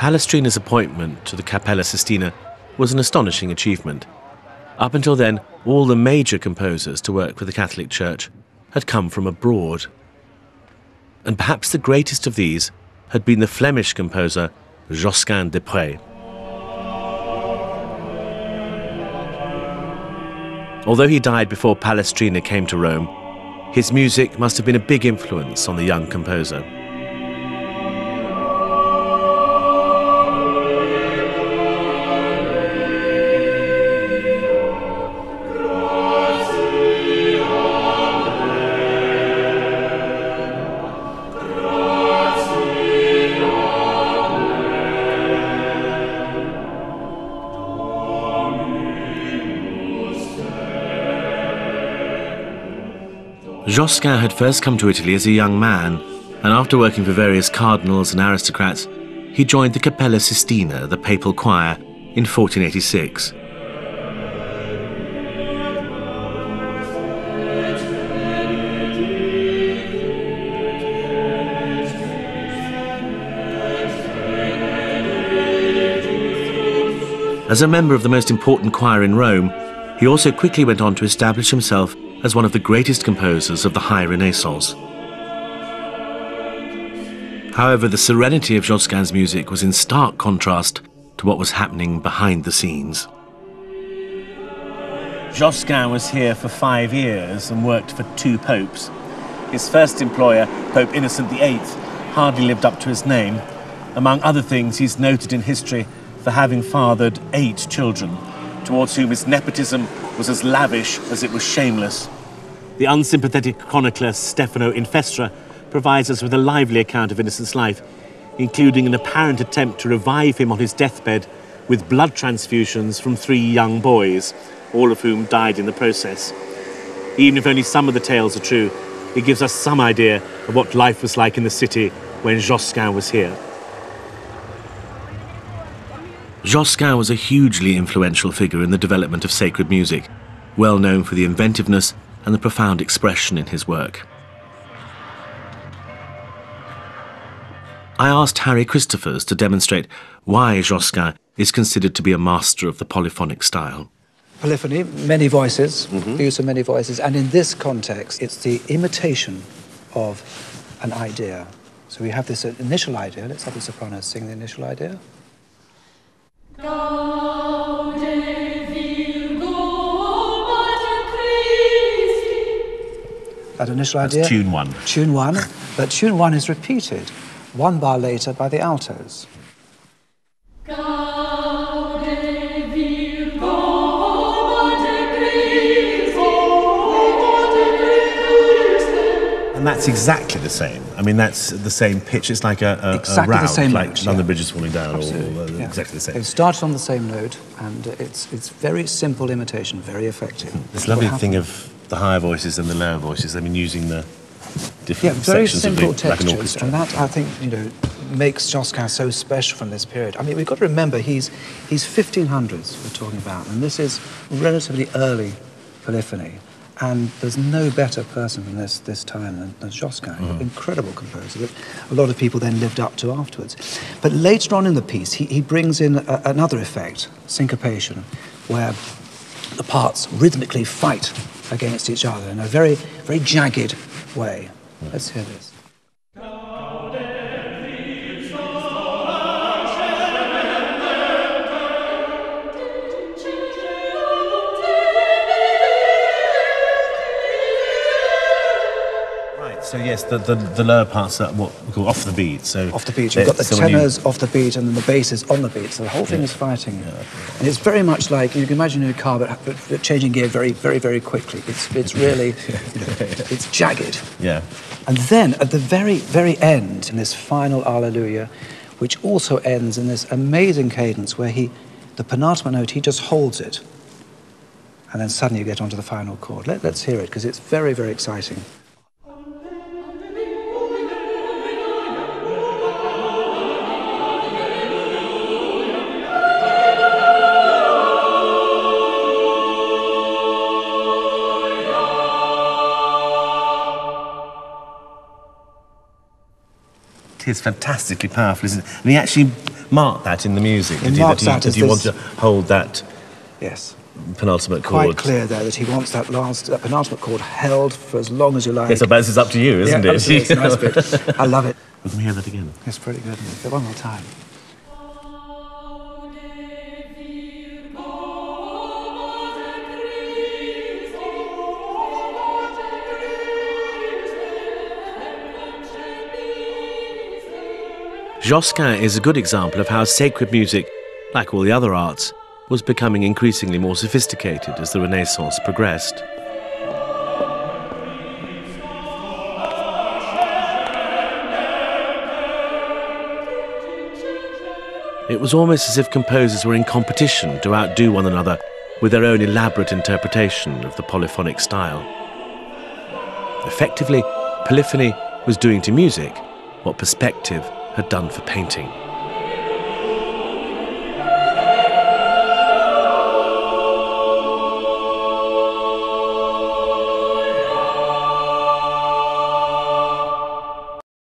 Palestrina's appointment to the Cappella Sistina was an astonishing achievement. Up until then, all the major composers to work for the Catholic Church had come from abroad. And perhaps the greatest of these had been the Flemish composer Josquin des Près. Although he died before Palestrina came to Rome, his music must have been a big influence on the young composer. Josquin had first come to Italy as a young man, and after working for various cardinals and aristocrats, he joined the Cappella Sistina, the papal choir, in 1486. As a member of the most important choir in Rome, he also quickly went on to establish himself as one of the greatest composers of the High Renaissance. However, the serenity of Josquin's music was in stark contrast to what was happening behind the scenes. Josquin was here for 5 years and worked for 2 popes. His first employer, Pope Innocent VIII, hardly lived up to his name. Among other things, he's noted in history for having fathered 8 children, towards whom his nepotism was as lavish as it was shameless. The unsympathetic chronicler Stefano Infestra provides us with a lively account of Innocent's life, including an apparent attempt to revive him on his deathbed with blood transfusions from 3 young boys, all of whom died in the process. Even if only some of the tales are true, it gives us some idea of what life was like in the city when Josquin was here. Josquin was a hugely influential figure in the development of sacred music, well known for the inventiveness and the profound expression in his work. I asked Harry Christophers to demonstrate why Josquin is considered to be a master of the polyphonic style. Polyphony, many voices, the use of many voices, and in this context, it's the imitation of an idea. So we have this initial idea. Let's have the soprano sing the initial idea. That initial idea. That's tune 1. Tune 1, but tune 1 is repeated 1 bar later by the altos. And that's exactly the same. I mean, that's the same pitch. It's like a Exactly round, the same like note, London Bridge is falling down, Absolutely, or exactly the same. It starts on the same note, and it's very simple imitation, very effective. This lovely thing of the higher voices and the lower voices. I mean, using the different very sections simple of the, like an textures, orchestra. and that I think makes Josquin so special from this period. I mean, we've got to remember he's 1500s we're talking about, and this is relatively early polyphony. And there's no better person from this time than Josquin, incredible composer that a lot of people then lived up to afterwards. But later on in the piece, he brings in another effect, syncopation, where the parts rhythmically fight against each other in a very, very jagged way. Let's hear this. So yes, the lower parts are what we call off the beat. So off the beat, you've got the tenors off the beat and then the bass is on the beat. So the whole thing is fighting. And it's very much like, you can imagine in a car, but changing gear very, very, very quickly. It's really, it's jagged. Yeah. And then at the very, very end, in this final Alleluia, which also ends in this amazing cadence where the penultimate note, he just holds it. And then suddenly you get onto the final chord. Let's hear it, because it's very, very exciting. It is fantastically powerful, isn't it? And he actually marked that in the music. He marks that as did he want this- to hold that Yes. penultimate chord? Quite clear there that he wants that penultimate chord held for as long as you like. Yes, but this is up to you, isn't Yeah, it? absolutely. It's a nice bit. I love it. Let me hear that again. It's pretty good. Isn't it? One more time. Josquin is a good example of how sacred music, like all the other arts, was becoming increasingly more sophisticated as the Renaissance progressed. It was almost as if composers were in competition to outdo one another with their own elaborate interpretation of the polyphonic style. Effectively, polyphony was doing to music what perspective had done for painting.